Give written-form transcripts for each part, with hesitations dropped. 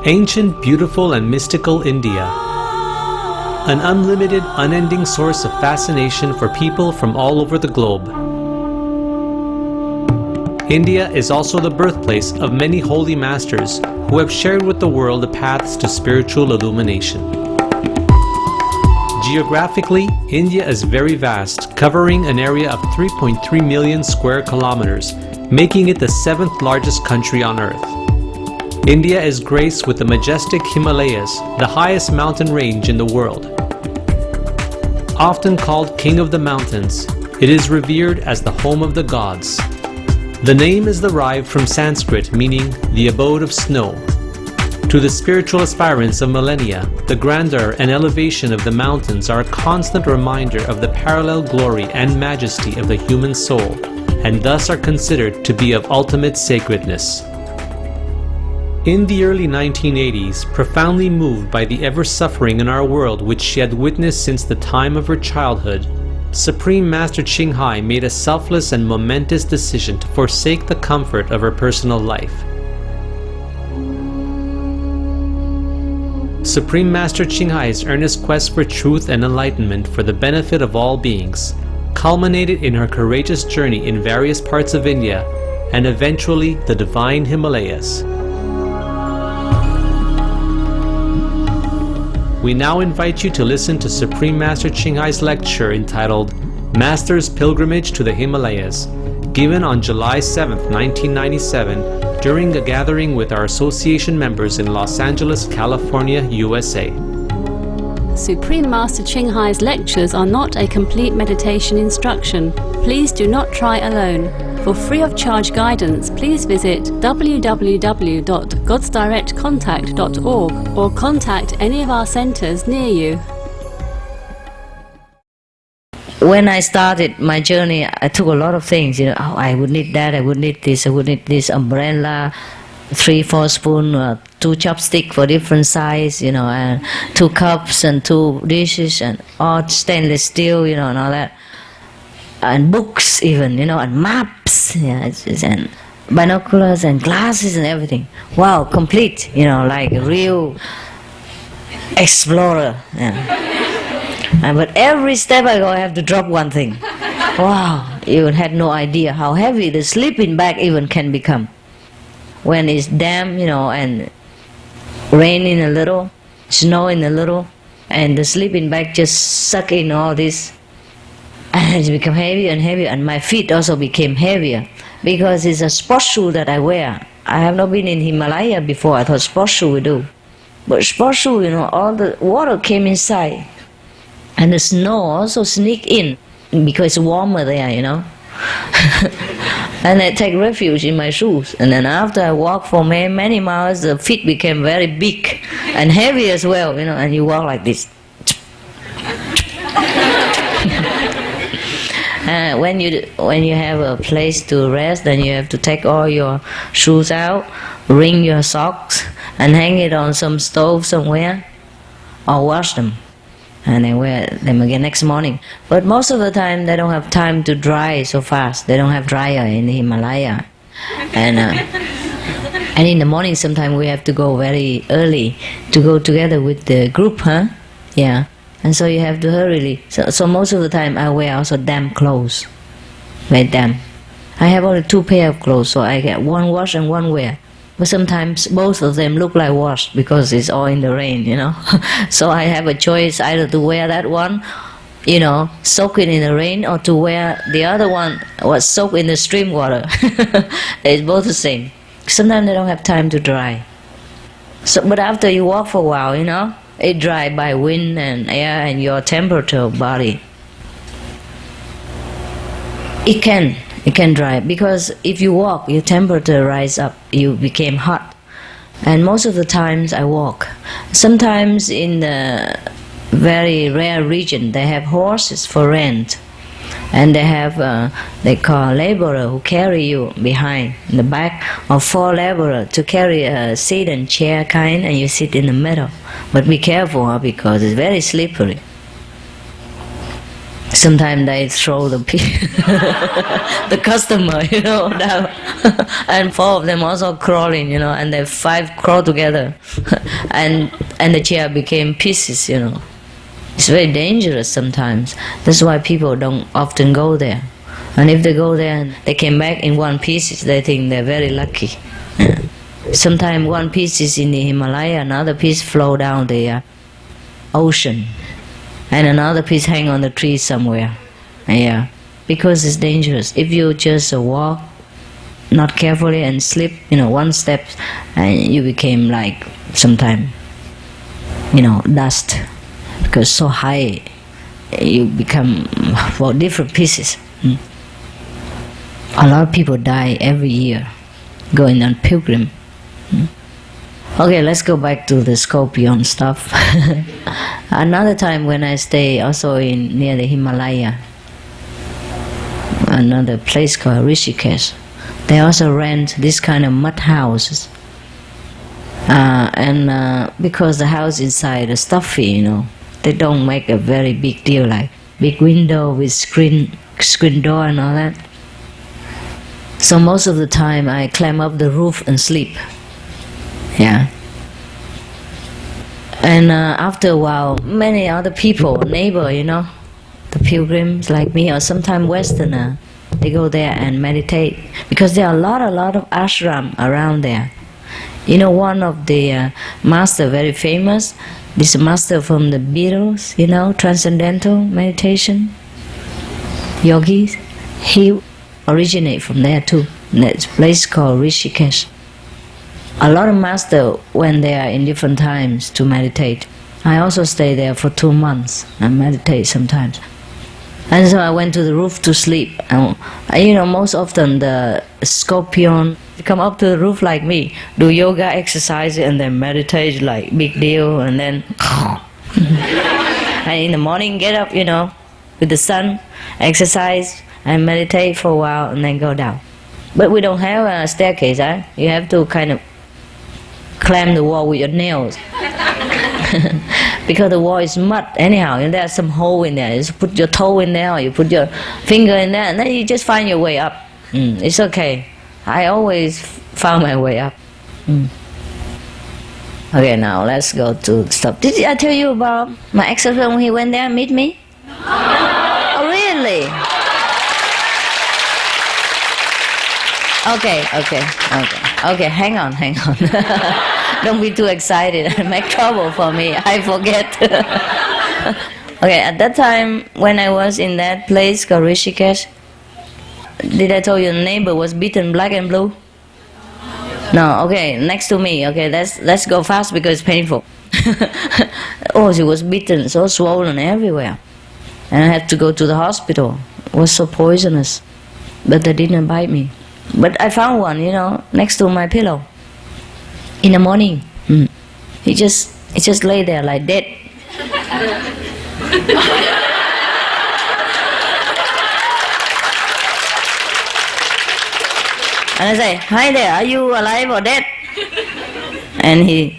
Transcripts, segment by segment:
Ancient, beautiful and mystical India. An unlimited, unending source of fascination for people from all over the globe. India is also the birthplace of many holy masters who have shared with the world the paths to spiritual illumination. Geographically, India is very vast, covering an area of 3.3 million square kilometers, making it the 7th largest country on Earth. India is graced with the majestic Himalayas, the highest mountain range in the world. Often called King of the Mountains, it is revered as the home of the gods. The name is derived from Sanskrit meaning the abode of snow. To the spiritual aspirants of millennia, the grandeur and elevation of the mountains are a constant reminder of the parallel glory and majesty of the human soul, and thus are considered to be of ultimate sacredness. In the early 1980s, profoundly moved by the ever-suffering in our world which she had witnessed since the time of her childhood, Supreme Master Ching Hai made a selfless and momentous decision to forsake the comfort of her personal life. Supreme Master Ching Hai's earnest quest for truth and enlightenment for the benefit of all beings culminated in her courageous journey in various parts of India and eventually the divine Himalayas. We now invite you to listen to Supreme Master Ching Hai's lecture entitled Master's Pilgrimage to the Himalayas, given on July 7, 1997, during a gathering with our association members in Los Angeles, California, USA. Supreme Master Ching Hai's lectures are not a complete meditation instruction. Please do not try alone. For free of charge guidance, please visit www.godsdirectcontact.org or contact any of our centers near you. When I started my journey, I took a lot of things. I would need that, I would need this umbrella, 3-4 spoon, 2 chopsticks for different size, and 2 cups and 2 dishes and all stainless steel, and all that. And books even, and maps, and binoculars and glasses and everything. Wow, complete, like a real explorer. Yeah. But every step I go, I have to drop one thing. Wow, you had no idea how heavy the sleeping bag even can become. When it's damp, and raining a little, snowing a little, and the sleeping bag just suck in all this. And it's become heavier and heavier, and my feet also became heavier because it's a sports shoe that I wear. I have not been in Himalaya before. I thought sports shoe would do. But sports shoe, all the water came inside. And the snow also sneak in because it's warmer there, And I take refuge in my shoes. And then after I walk for many miles, the feet became very big and heavy as well, and you walk like this. When you have a place to rest, then you have to take all your shoes out, wring your socks, and hang it on some stove somewhere, or wash them. And then wear them again next morning. But most of the time they don't have time to dry so fast. They don't have dryer in the Himalaya. And in the morning sometimes we have to go very early to go together with the group, Yeah. And so you have to hurry. So most of the time I wear also damp clothes. Very damp. I have only 2 pairs of clothes, so I get one wash and one wear. But sometimes both of them look like washed because it's all in the rain, So I have a choice either to wear that one, soak it in the rain, or to wear the other one was soaked in the stream water. It's both the same. Sometimes they don't have time to dry. But after you walk for a while, it dry by wind and air and your temperature of body. It can dry because if you walk, your temperature rise up, you became hot. And most of the times I walk. Sometimes in the very rare region they have horses for rent, and they have they call laborer who carry you behind in the back, or 4 laborer to carry a seat and chair kind, and you sit in the middle. But be careful because it's very slippery. Sometimes they throw the the customer, down, and four of them also crawling, and the five crawl together, and the chair became pieces, It's very dangerous sometimes. That's why people don't often go there. And if they go there and they came back in one piece, they think they're very lucky. Sometimes one piece is in the Himalaya, another piece flow down the ocean, and another piece hang on the tree somewhere. Yeah, because it's dangerous. If you just walk not carefully and slip, one step, and you became like sometime, dust, because so high, you become for different pieces. A lot of people die every year going on pilgrim. Okay, let's go back to the scorpion stuff. Another time when I stay also near the Himalaya, another place called Rishikesh, they also rent this kind of mud houses. And because the house inside is stuffy, they don't make a very big deal, like big window with screen door and all that. So most of the time I climb up the roof and sleep. Yeah. And after a while, many other people, neighbor, the pilgrims like me, or sometimes Westerner, they go there and meditate, because there are a lot of ashram around there. One of the master, very famous, this master from the Beatles, transcendental meditation, yogis, he originate from there too. That's a place called Rishikesh. A lot of masters went there in different times to meditate. I also stay there for 2 months and meditate sometimes. And so I went to the roof to sleep. And, most often the scorpion come up to the roof like me, do yoga exercise and then meditate like big deal, and then and in the morning get up, with the sun, exercise and meditate for a while and then go down. But we don't have a staircase, huh? You have to kind of climb the wall with your nails. Because the wall is mud anyhow, and there's some hole in there. You just put your toe in there, or you put your finger in there, and then you just find your way up. It's okay. I always found my way up. Okay, now let's go to stuff. Did I tell you about my ex-husband when he went there and meet me? Oh, really? Okay, hang on. Don't be too excited and make trouble for me. I forget. Okay, at that time when I was in that place called Rishikesh, did I tell you the neighbor was beaten black and blue? No, okay, next to me. Okay, let's go fast because it's painful. Oh, she was beaten, so swollen everywhere. And I had to go to the hospital. It was so poisonous. But they didn't bite me. But I found one, next to my pillow. In the morning, he just lay there like dead. And I say, "Hi there, are you alive or dead?" And he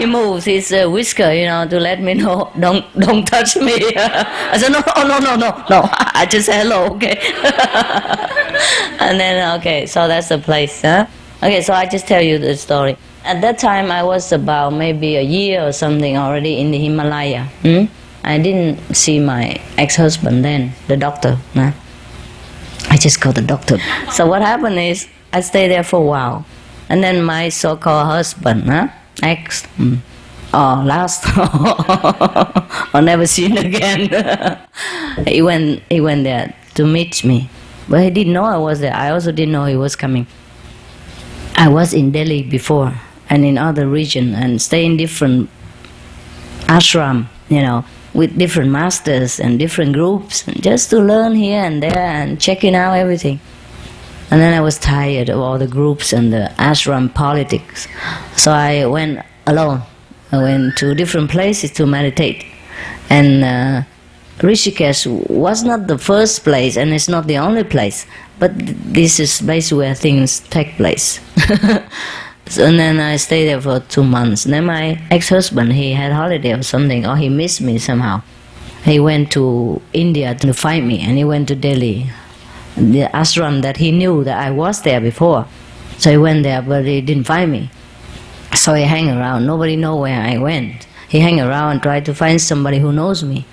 moves his whisker, to let me know, don't touch me. I said, no, I just said hello, okay. And then, okay, so that's the place, huh? Okay, so I just tell you the story. At that time, I was about maybe a year or something already in the Himalaya. I didn't see my ex-husband then, the doctor. Nah. I just called the doctor. So what happened is, I stayed there for a while. And then my so-called husband, ex, or last, or never seen again. He went there to meet me. But he didn't know I was there. I also didn't know he was coming. I was in Delhi before and in other region and stay in different ashram, with different masters and different groups, just to learn here and there and checking out everything. And then I was tired of all the groups and the ashram politics. So I went alone. I went to different places to meditate. And Rishikesh was not the first place and it's not the only place, but this is place where things take place. So, and then I stayed there for 2 months. Then my ex-husband, he had holiday or something, or he missed me somehow. He went to India to find me, and he went to Delhi, the ashram that he knew that I was there before. So he went there, but he didn't find me. So he hang around. Nobody know where I went. He hang around and tried to find somebody who knows me.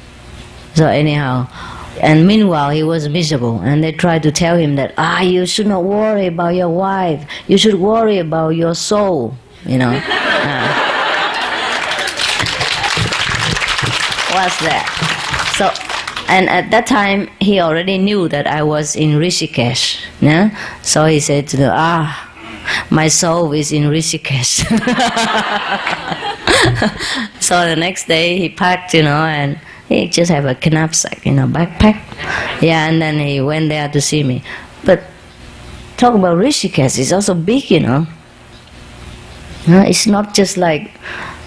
So anyhow, and meanwhile he was miserable, and they tried to tell him that you should not worry about your wife. You should worry about your soul. What's that? So, and at that time he already knew that I was in Rishikesh. Yeah? So he said to them, my soul is in Rishikesh. So the next day he packed, and he just have a knapsack, backpack. Yeah, and then he went there to see me. But talk about Rishikesh, it's also big, It's not just like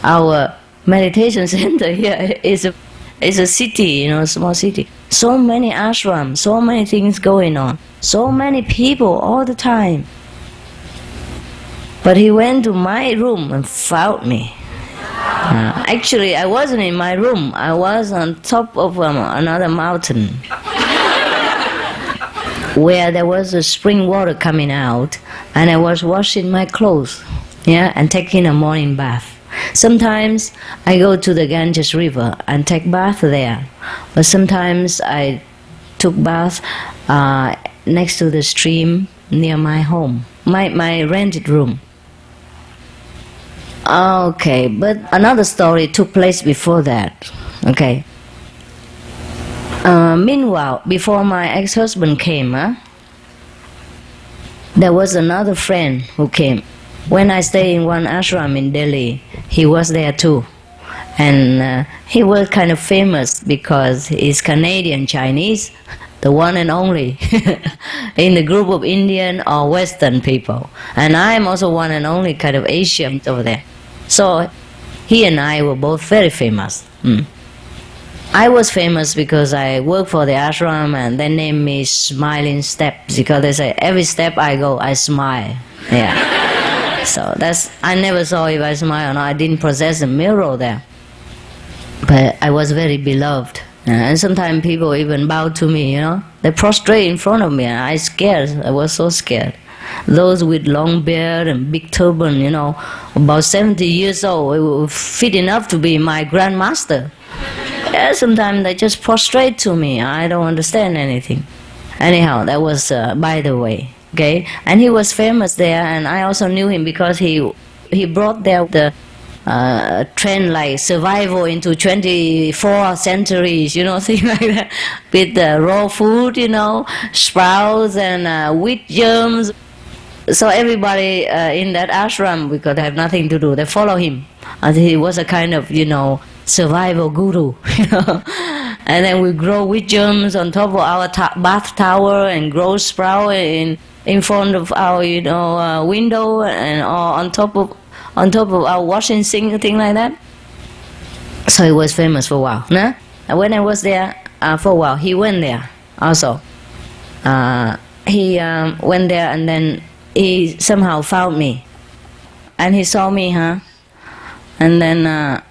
our meditation center here. It's a city, a small city. So many ashrams, so many things going on, so many people all the time. But he went to my room and found me. Actually, I wasn't in my room. I was on top of another mountain where there was a spring water coming out, and I was washing my clothes, and taking a morning bath. Sometimes I go to the Ganges River and take bath there, but sometimes I took bath next to the stream near my home, my rented room. Okay, but another story took place before that. Okay. Meanwhile, before my ex-husband came, there was another friend who came. When I stayed in one ashram in Delhi, he was there too. And he was kind of famous because he's Canadian Chinese, the one and only in the group of Indian or Western people. And I'm also one and only kind of Asian over there. So he and I were both very famous. I was famous because I worked for the ashram, and they named me Smiling Steps, because they say every step I go, I smile. Yeah. So I never saw if I smile or not. I didn't possess a mirror there. But I was very beloved. And sometimes people even bow to me, They prostrate in front of me, and I scared. I was so scared. Those with long beard and big turban, about 70 years old, it was fit enough to be my grandmaster. Yeah, sometimes they just prostrate to me. I don't understand anything. Anyhow, that was by the way. Okay, and he was famous there, and I also knew him because he brought there the trend like survival into 24th centuries, things like that, with raw food, sprouts and wheat germs. So everybody in that ashram, because they have nothing to do, they follow him. And he was a kind of, survival guru, And then we grow wheat germs on top of our bath tower, and grow sprout in front of our, window, and on top of our washing sink, thing like that. So he was famous for a while. Nah? And when I was there for a while, he went there also. He went there, and then he somehow found me, and he saw me, and then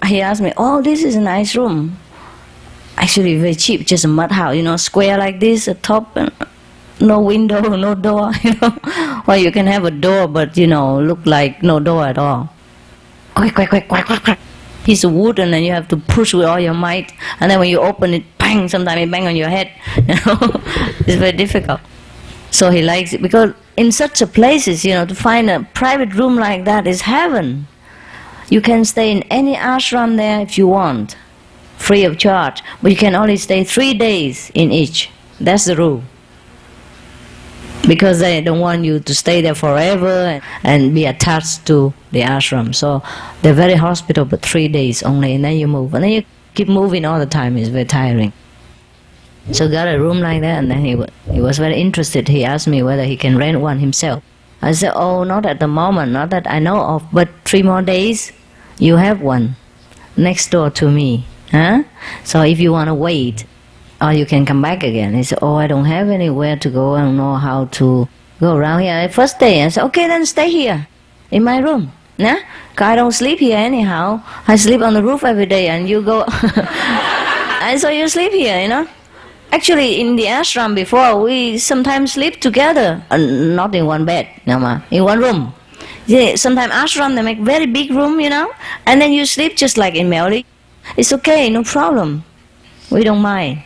he asked me, this is a nice room. Actually very cheap, just a mud house, square like this, a top, and no window, no door, Well, you can have a door, but, look like no door at all. Quack. Piece of wood, and then you have to push with all your might, and then when you open it, bang, sometimes it bang on your head, It's very difficult. So he likes it, because in such a places, to find a private room like that is heaven. You can stay in any ashram there if you want, free of charge, but you can only stay 3 days in each. That's the rule. Because they don't want you to stay there forever and be attached to the ashram. So they're very hospitable, but 3 days only, and then you move. And then you keep moving all the time. It's very tiring. So got a room like that, and then he was very interested. He asked me whether he can rent one himself. I said, not at the moment, not that I know of, but 3 more days, you have one next door to me. So if you want to wait, or you can come back again. He said, I don't have anywhere to go. I don't know how to go around here. First day, I said, okay, then stay here in my room. Yeah? 'Cause I don't sleep here anyhow. I sleep on the roof every day, and you go... And so you sleep here, you know. Actually, in the ashram before, we sometimes sleep together, not in one bed, in one room. Sometimes ashram, they make very big room, you know, and then you sleep just like in Melody. It's okay, no problem. We don't mind.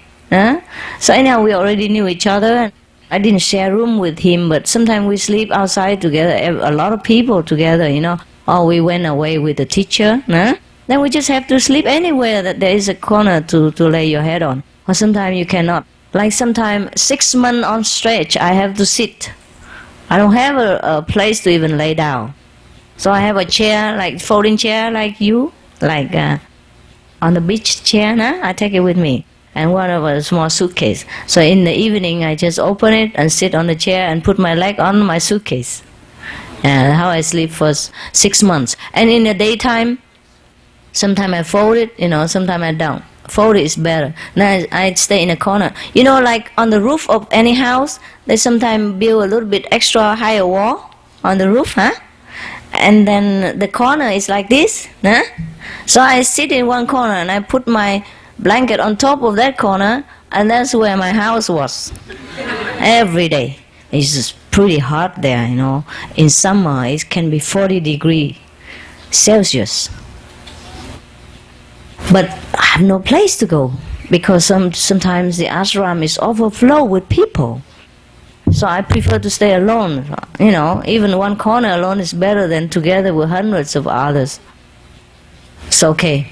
So anyhow, we already knew each other. I didn't share room with him, but sometimes we sleep outside together, a lot of people together, you know. Or we went away with the teacher. Then we just have to sleep anywhere that there is a corner to lay your head on. Or sometimes you cannot. Like sometimes 6 months on stretch, I have to sit. I don't have a place to even lay down. So I have a chair, like folding chair like you, like on the beach chair, I take it with me. And one of a small suitcase. So in the evening, I just open it and sit on the chair and put my leg on my suitcase. And how I sleep for 6 months. And in the daytime, sometimes I fold it, you know, sometimes I don't. Fold it is better. Now I stay in a corner. You know, like on the roof of any house, they sometimes build a little bit extra higher wall on the roof, and then the corner is like this, So I sit in one corner and I put my blanket on top of that corner, and that's where my house was. Every day. It's just pretty hot there, you know. In summer, it can be 40 degrees Celsius. But I have no place to go because sometimes the ashram is overflow with people. So I prefer to stay alone. You know, even one corner alone is better than together with hundreds of others. It's okay.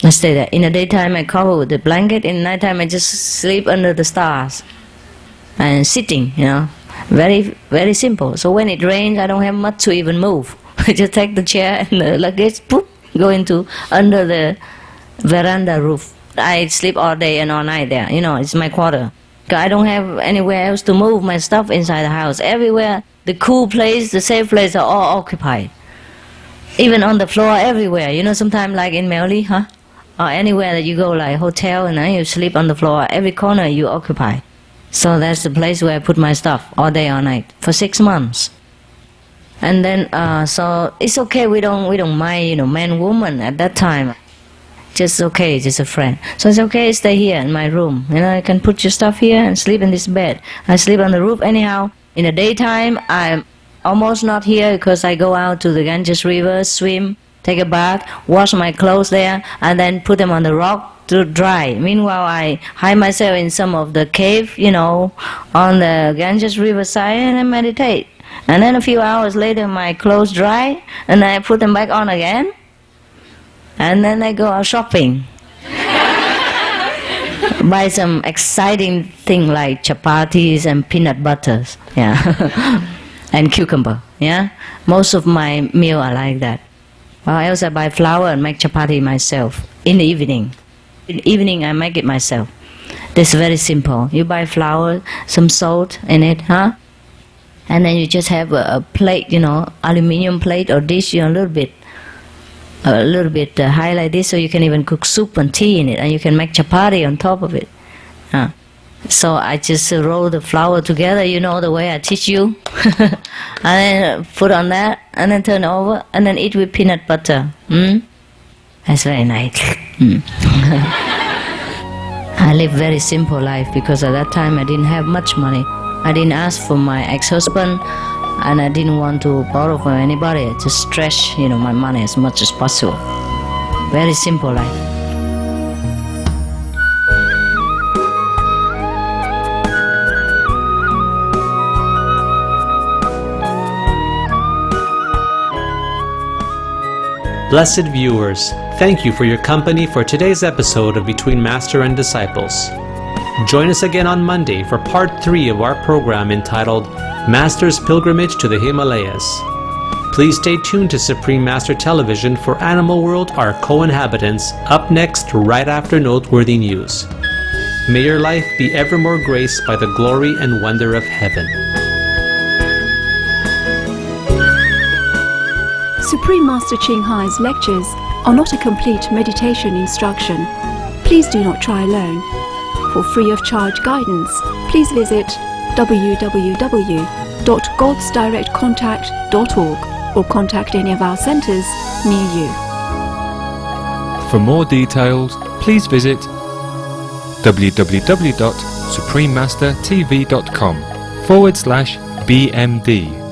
I stay there. In the daytime I cover with the blanket. In the nighttime I just sleep under the stars. And sitting, you know. Very, very simple. So when it rains, I don't have much to even move. I just take the chair and the luggage, go into under the veranda roof. I sleep all day and all night there. You know, it's my quarter. I don't have anywhere else to move my stuff inside the house. Everywhere, the cool place, the safe place are all occupied. Even on the floor, everywhere. You know, sometimes like in Melody, or anywhere that you go, like hotel, and you sleep on the floor. Every corner you occupy. So that's the place where I put my stuff all day, all night for 6 months. And then, so it's okay. We don't mind, you know, man, woman at that time. Just okay, just a friend. So it's okay, stay here in my room. You know, you can put your stuff here and sleep in this bed. I sleep on the roof anyhow. In the daytime, I'm almost not here because I go out to the Ganges River, swim, take a bath, wash my clothes there, and then put them on the rock to dry. Meanwhile, I hide myself in some of the cave, you know, on the Ganges River side, and I meditate. And then a few hours later, my clothes dry, and I put them back on again. And then I go out shopping. Buy some exciting thing like chapatis and peanut butters, and cucumber, Most of my meal are like that. Or else I buy flour and make chapati myself in the evening. In the evening I make it myself. This is very simple. You buy flour, some salt in it, and then you just have a plate, you know, aluminum plate or dish, you know, a little bit high like this, so you can even cook soup and tea in it, and you can make chapati on top of it. So I just roll the flour together, you know, the way I teach you, and then put on that, and then turn over, and then eat with peanut butter. That's very nice. I live very simple life because at that time I didn't have much money. I didn't ask for my ex-husband, and I didn't want to borrow from anybody. I just stretch, you know, my money as much as possible. Very simple life. Blessed viewers, thank you for your company for today's episode of Between Master and Disciples. Join us again on Monday for part 3 of our program entitled Master's Pilgrimage to the Himalayas. Please stay tuned to Supreme Master Television for Animal World, Our Co-Inhabitants, up next right after noteworthy news. May your life be ever more graced by the glory and wonder of heaven. Supreme Master Ching Hai's lectures are not a complete meditation instruction. Please do not try alone. For free of charge guidance, please visit www.godsdirectcontact.org or contact any of our centers near you. For more details, please visit www.suprememastertv.com/BMD